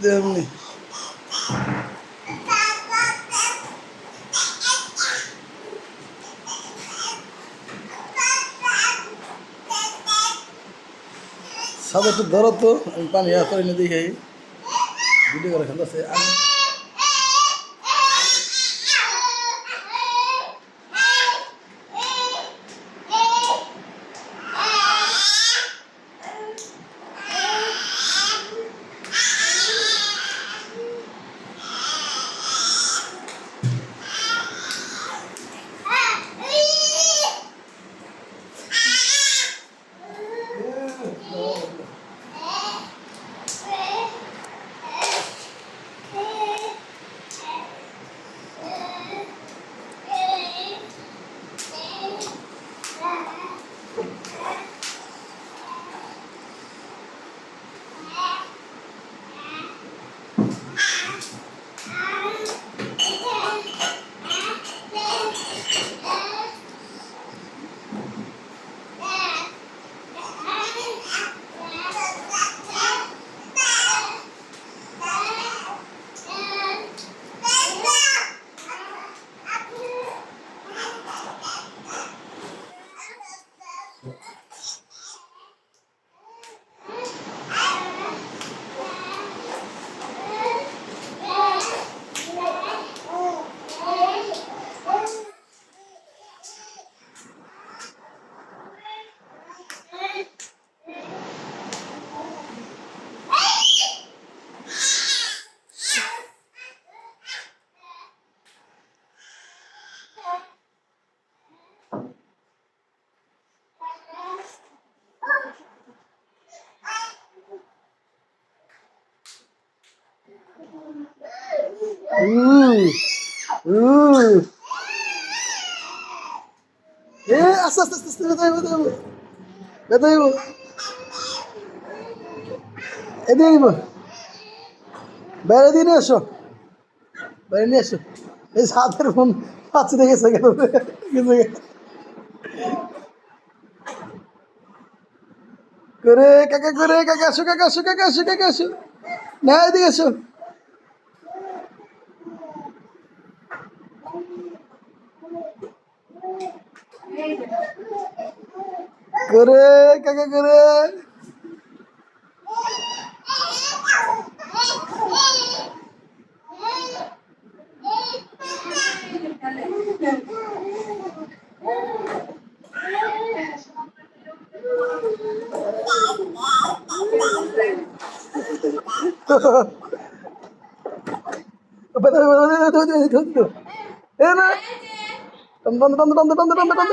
তেমনি সব একটু ধরো তো, আমি পানি করে এনে দেখি ভিডিও করে খেলতেছে। আস্তে আস্তে আস্তে আস্তে বেদাইব এদিকে নিব, বাইরে দিয়ে নিয়ে এসো, বাইরে নিয়ে এসো। এই হাতের ফোন পাচ্ছে দেখেছে করে কাকা করে কাকা আসো কাকা আসো কাকা আসো কাকা আসো, না এদিকে এসো। করে কাকা করে এ না টন টন টন টন টন টন টন